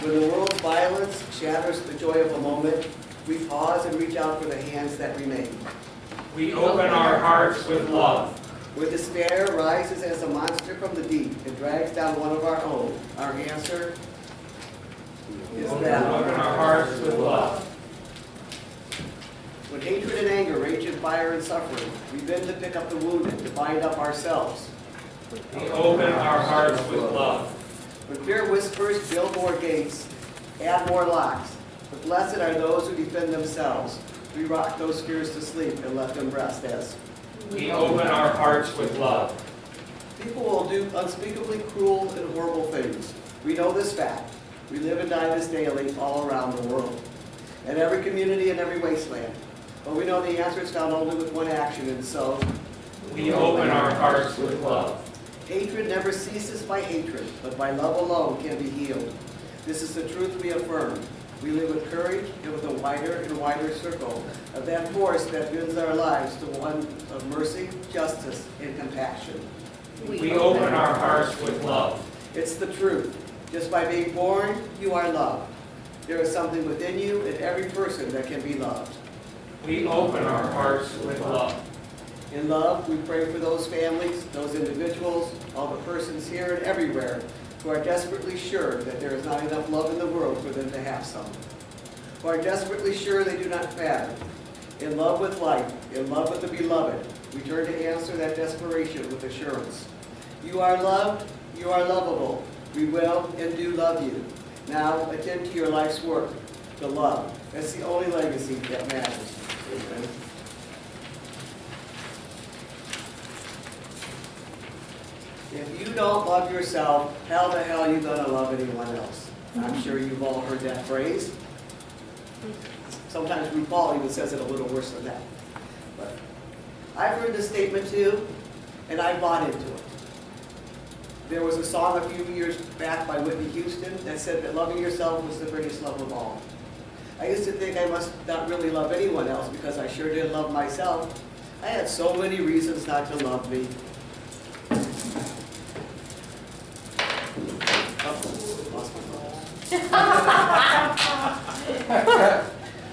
When the world's violence shatters the joy of a moment, we pause and reach out for the hands that remain. We open our hearts with love. When despair rises as a monster from the deep and drags down one of our own, our answer is that. We open our hearts with love. When hatred and anger rage in fire and suffering, we bend to pick up the wounded, to bind up ourselves. We open our hearts with love. When fear whispers, build more gates, add more locks. But blessed are those who defend themselves. We rock those fears to sleep and let them rest as We open our hearts with love. people will do unspeakably cruel and horrible things. We know this fact. We live and die this daily all around the world, in every community and every wasteland. But we know the answer is found only with one action, and so We open our hearts with love. hatred never ceases by hatred, but by love alone can be healed. This is the truth we affirm. We live with courage and with a wider and wider circle of that force that bends our lives to one of mercy, justice, and compassion. We open our hearts with love. It's the truth. Just by being born, you are loved. There is something within you and every person that can be loved. We open our hearts with love. In love, we pray for those families, those individuals, all the persons here and everywhere who are desperately sure that there is not enough love in the world for them to have some. Who are desperately sure they do not matter. In love with life, in love with the beloved, we turn to answer that desperation with assurance. You are loved, you are lovable. We will and do love you. Now attend to your life's work, to love. That's the only legacy that matters. Amen. If you don't love yourself, how the hell are you going to love anyone else? I'm sure you've all heard that phrase. Sometimes RuPaul even says it a little worse than that. But I've heard this statement too, and I bought into it. There was a song a few years back by Whitney Houston that said that loving yourself was the greatest love of all. I used to think I must not really love anyone else because I sure did love myself. I had so many reasons not to love me.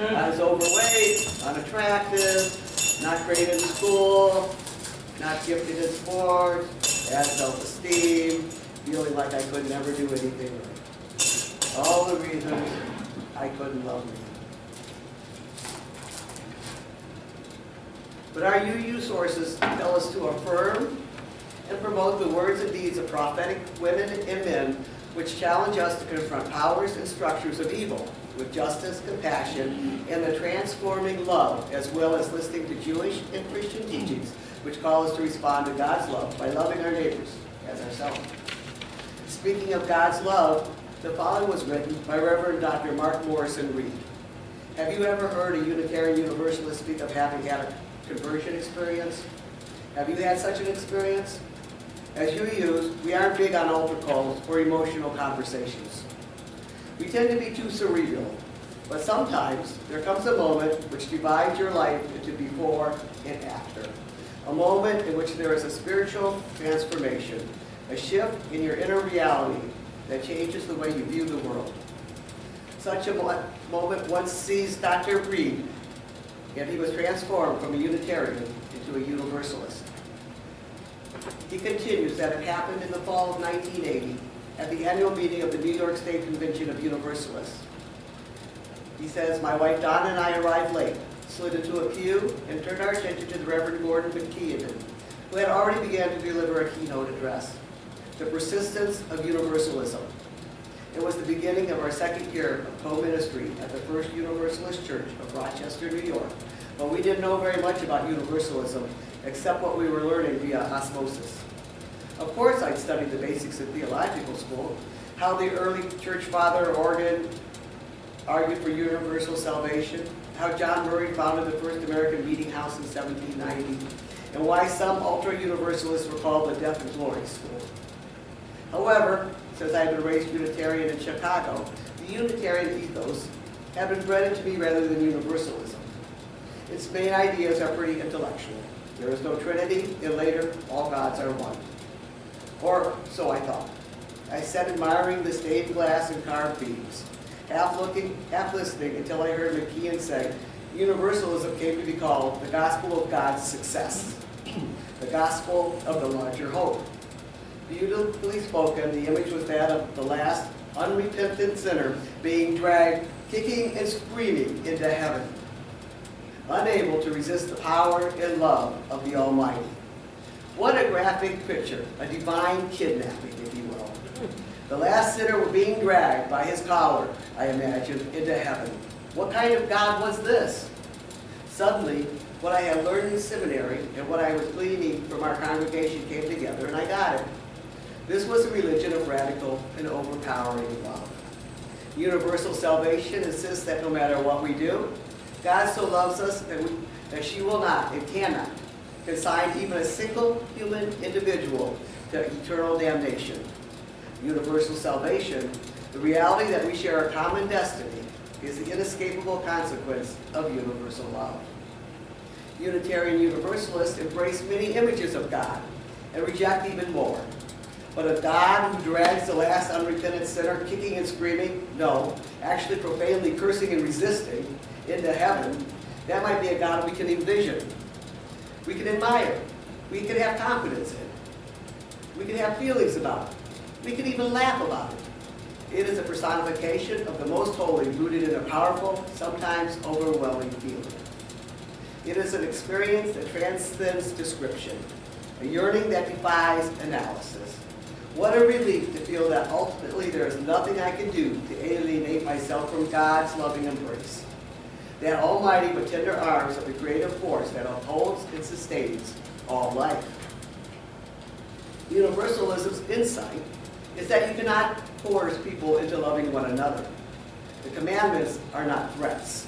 I was overweight, unattractive, not great in school, not gifted in sports, had self-esteem, feeling like I could never do anything right. All the reasons I couldn't love me. But our UU sources tell us to affirm and promote the words and deeds of prophetic women and men which challenge us to confront powers and structures of evil with justice, compassion, and the transforming love, as well as listening to Jewish and Christian teachings which call us to respond to God's love by loving our neighbors as ourselves. Speaking of God's love, the following was written by Reverend Dr. Mark Morrison Reed. Have you ever heard a Unitarian-Universalist speak of having had a conversion experience? Have you had such an experience? As UUs, we aren't big on altar calls or emotional conversations. We tend to be too cerebral, but sometimes there comes a moment which divides your life into before and after. A moment in which there is a spiritual transformation, a shift in your inner reality that changes the way you view the world. Such a moment once seized Dr. Reed, and he was transformed from a Unitarian into a Universalist. He continues that it happened in the fall of 1980 at the annual meeting of the New York State Convention of Universalists. He says, my wife Donna and I arrived late, slid into a pew, and turned our attention to the Reverend Gordon McKeon, who had already begun to deliver a keynote address, The Persistence of Universalism. It was the beginning of our second year of co-ministry at the First Universalist Church of Rochester, New York. But we didn't know very much about Universalism, except what we were learning via osmosis. Of course, I'd studied the basics in theological school, how the early church father Origen argued for universal salvation, how John Murray founded the first American meeting house in 1790, and why some ultra-universalists were called the Death and Glory School. However, since I had been raised Unitarian in Chicago, the Unitarian ethos had been bred into me rather than universalism. Its main ideas are pretty intellectual. There is no Trinity, and later, all gods are one. Or so I thought. I sat admiring the stained glass and carved beams, half looking, half listening, until I heard McKeon say, universalism came to be called the gospel of God's success, the gospel of the larger hope. Beautifully spoken, the image was that of the last unrepentant sinner being dragged, kicking and screaming, into heaven, unable to resist the power and love of the Almighty. What a graphic picture, a divine kidnapping, if you will. The last sinner was being dragged by his collar, I imagine, into heaven. What kind of God was this? Suddenly, what I had learned in seminary and what I was gleaning from our congregation came together, and I got it. This was a religion of radical and overpowering love. Universal salvation insists that no matter what we do, God so loves us that she will not and cannot consign even a single human individual to eternal damnation. Universal salvation, the reality that we share a common destiny, is the inescapable consequence of universal love. Unitarian Universalists embrace many images of God and reject even more. But a God who drags the last unrepentant sinner kicking and screaming, no, actually profanely cursing and resisting, into heaven, that might be a God we can envision. We can admire. We can have confidence in. We can have feelings about it. We can even laugh about it. It is a personification of the most holy, rooted in a powerful, sometimes overwhelming feeling. It is an experience that transcends description, a yearning that defies analysis. What a relief to feel that ultimately there is nothing I can do to alienate myself from God's loving embrace. That almighty but tender arms of the creative force that upholds and sustains all life. Universalism's insight is that you cannot force people into loving one another. The commandments are not threats.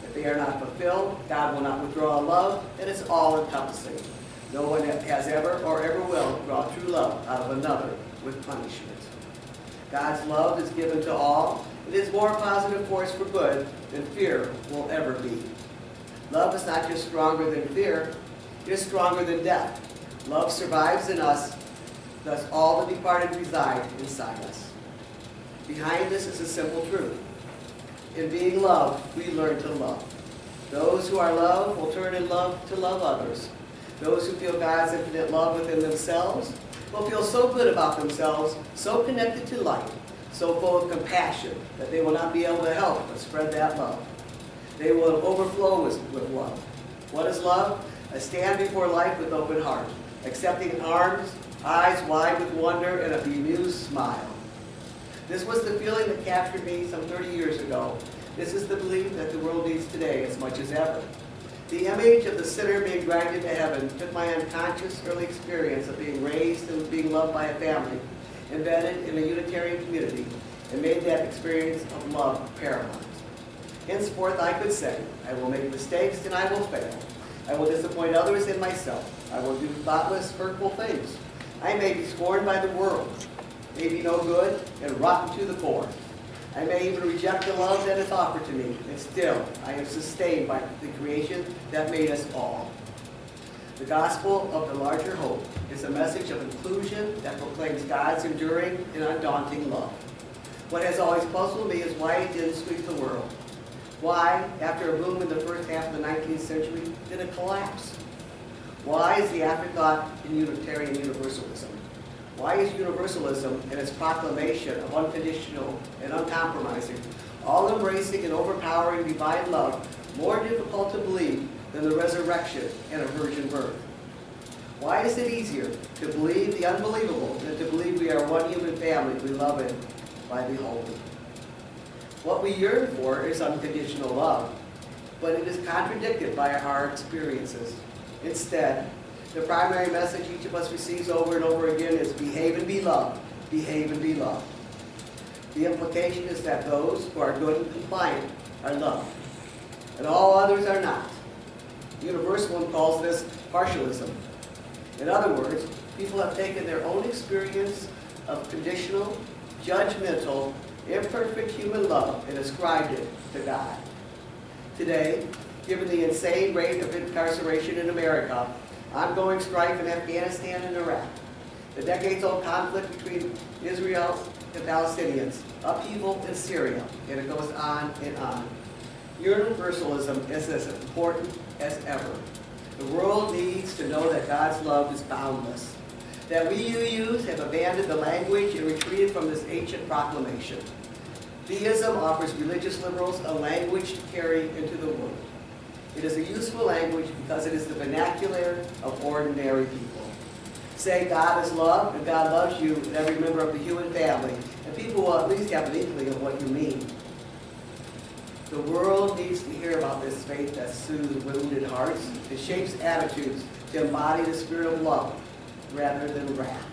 If they are not fulfilled, God will not withdraw a love that is all-encompassing. No one has ever or ever will draw true love out of another with punishment. God's love is given to all. It is more positive force for good than fear will ever be. Love is not just stronger than fear, it is stronger than death. Love survives in us, thus all the departed reside inside us. Behind this is a simple truth. In being loved, we learn to love. Those who are loved will turn in love to love others. Those who feel God's infinite love within themselves will feel so good about themselves, so connected to life, so full of compassion that they will not be able to help but spread that love. They will overflow with love. What is love? A stand before life with open heart, accepting arms, eyes wide with wonder, and a bemused smile. This was the feeling that captured me some 30 years ago. This is the belief that the world needs today as much as ever. The image of the sinner being dragged into heaven took my unconscious early experience of being raised and being loved by a family, embedded in a Unitarian community, and made that experience of love paramount. Henceforth, I could say, I will make mistakes and I will fail. I will disappoint others and myself. I will do thoughtless, hurtful things. I may be scorned by the world, may be no good, and rotten to the core. I may even reject the love that is offered to me, and still I am sustained by the creation that made us all. The gospel of the larger hope is a message of inclusion that proclaims God's enduring and undaunting love. What has always puzzled me is why it didn't sweep the world. Why, after a boom in the first half of the 19th century, did it collapse? Why is the afterthought in Unitarian Universalism? Why is universalism and its proclamation of unconditional and uncompromising, all-embracing and overpowering divine love more difficult to believe than the resurrection and a virgin birth? Why is it easier to believe the unbelievable than to believe we are one human family beloved by the holy? What we yearn for is unconditional love, but it is contradicted by our experiences. Instead, the primary message each of us receives over and over again is behave and be loved, behave and be loved. The implication is that those who are good and compliant are loved, and all others are not. Universalism calls this partialism. In other words, people have taken their own experience of conditional, judgmental, imperfect human love and ascribed it to God. Today, given the insane rate of incarceration in America, ongoing strife in Afghanistan and Iraq, the decades-old conflict between Israel and Palestinians, upheaval in Syria, and it goes on and on. Universalism is as important as ever. The world needs to know that God's love is boundless, that we UUs have abandoned the language and retreated from this ancient proclamation. Theism offers religious liberals a language to carry into the world. It is a useful language because it is the vernacular of ordinary people. Say God is love and God loves you and every member of the human family, and people will at least have an inkling of what you mean. The world needs to hear about this faith that soothes wounded hearts and shapes attitudes to embody the spirit of love rather than wrath.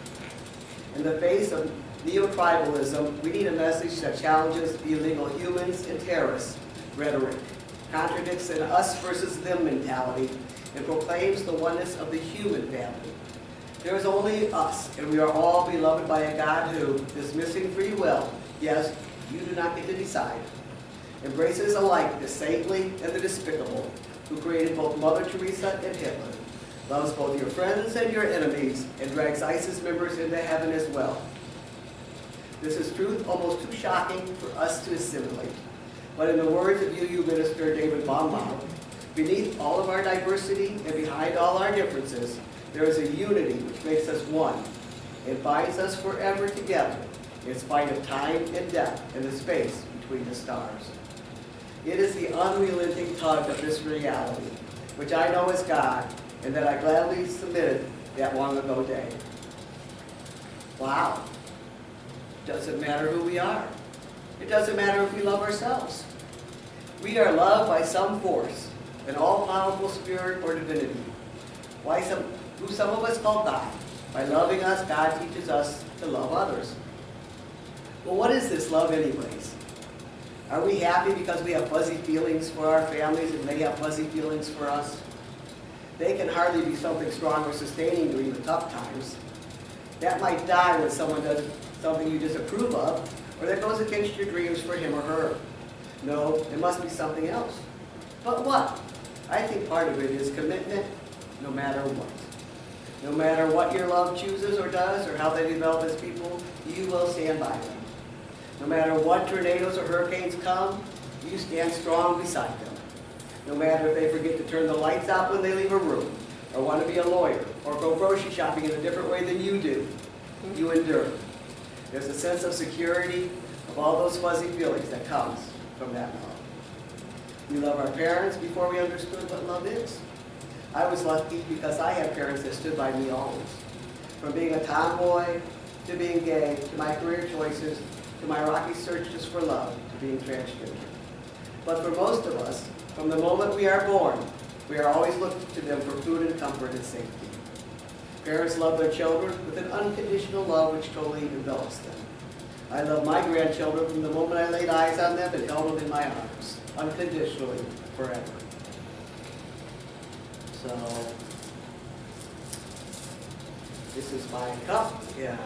In the face of neo-tribalism, we need a message that challenges the illegal humans and terrorists rhetoric, contradicts an us versus them mentality, and proclaims the oneness of the human family. There is only us, and we are all beloved by a God who, dismissing free will, yes, you do not get to decide, embraces alike the saintly and the despicable, who created both Mother Teresa and Hitler, loves both your friends and your enemies, and drags ISIS members into heaven as well. This is truth almost too shocking for us to assimilate. But in the words of UU Minister David Baumgartner, beneath all of our diversity and behind all our differences, there is a unity which makes us one and binds us forever together in spite of time and depth and the space between the stars. It is the unrelenting tug of this reality, which I know is God, and that I gladly submitted that long ago day. Wow. Doesn't matter who we are. It doesn't matter if we love ourselves. We are loved by some force, an all-powerful spirit or divinity. Who some of us call God. By loving us, God teaches us to love others. Well, what is this love anyways? Are we happy because we have fuzzy feelings for our families and they have fuzzy feelings for us? They can hardly be something strong or sustaining during the tough times. That might die when someone does something you disapprove of, or that goes against your dreams for him or her. No, it must be something else. But what? I think part of it is commitment, no matter what. No matter what your love chooses or does, or how they develop as people, you will stand by them. No matter what tornadoes or hurricanes come, you stand strong beside them. No matter if they forget to turn the lights out when they leave a room, or want to be a lawyer, or go grocery shopping in a different way than you do, you endure. There's a sense of security of all those fuzzy feelings that comes from that love. We love our parents before we understood what love is. I was lucky because I had parents that stood by me always. From being a tomboy, to being gay, to my career choices, to my rocky searches for love, to being transgender. But for most of us, from the moment we are born, we are always looking to them for food and comfort and safety. Parents love their children with an unconditional love which totally envelops them. I love my grandchildren from the moment I laid eyes on them and held them in my arms, unconditionally, forever. So, this is my cup, and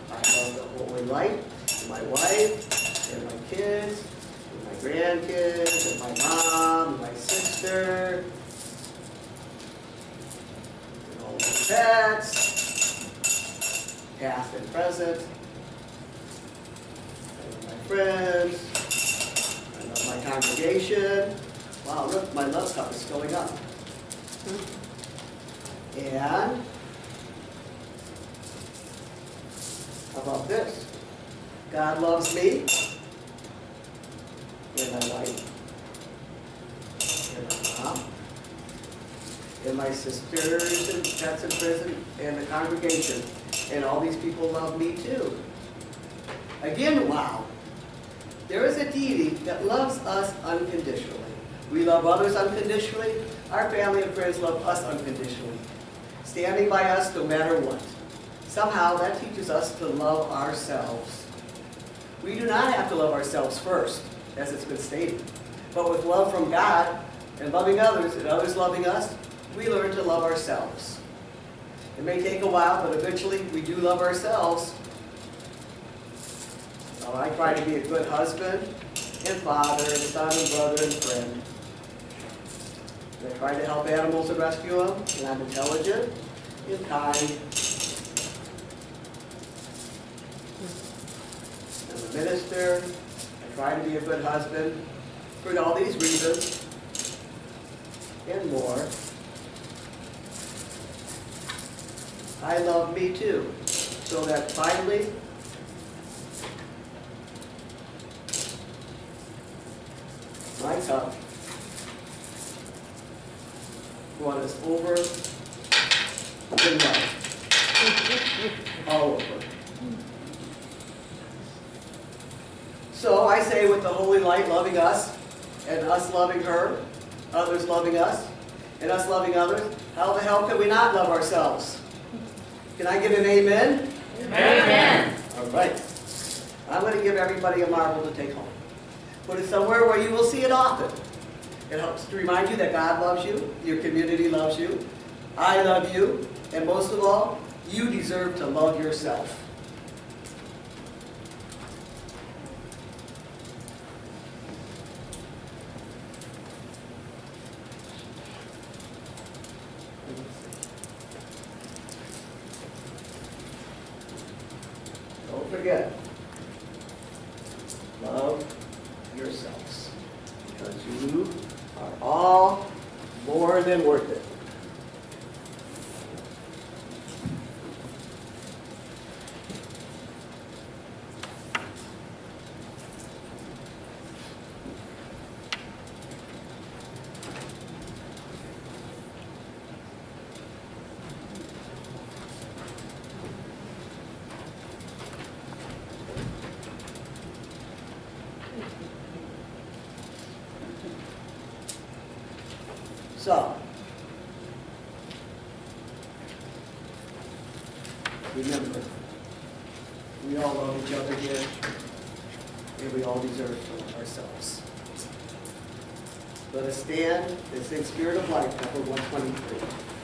I love the holy light, and my wife, and my kids, and my grandkids, and my mom, and my sister, and all my pets, past and present, and my friends, I love my congregation. Wow, look, my love cup is filling up. And how about this? God loves me, and my wife, and my mom, and my sisters and pets in prison, and the congregation, and all these people love me too. Again, wow. There is a deity that loves us unconditionally. We love others unconditionally. Our family and friends love us unconditionally, standing by us no matter what. Somehow that teaches us to love ourselves. We do not have to love ourselves first, as it's been stated. But with love from God and loving others and others loving us, we learn to love ourselves. It may take a while, but eventually we do love ourselves. So I try to be a good husband and father and son and brother and friend. I try to help animals and rescue them, and I'm intelligent and kind minister, I try to be a good husband, for all these reasons, and more. I love me too, so that finally, my cup runneth over in love. All over. So I say with the holy light loving us, and us loving her, others loving us, and us loving others, how the hell can we not love ourselves? Can I get an amen? Amen. All right. I'm going to give everybody a marble to take home. Put it somewhere where you will see it often. It helps to remind you that God loves you, your community loves you, I love you, and most of all, you deserve to love yourself. Don't forget, love yourselves, because you are all more than worth it. So, remember, we all love each other here, and we all deserve to love ourselves. Let us stand and sing Spirit of Life, number 123.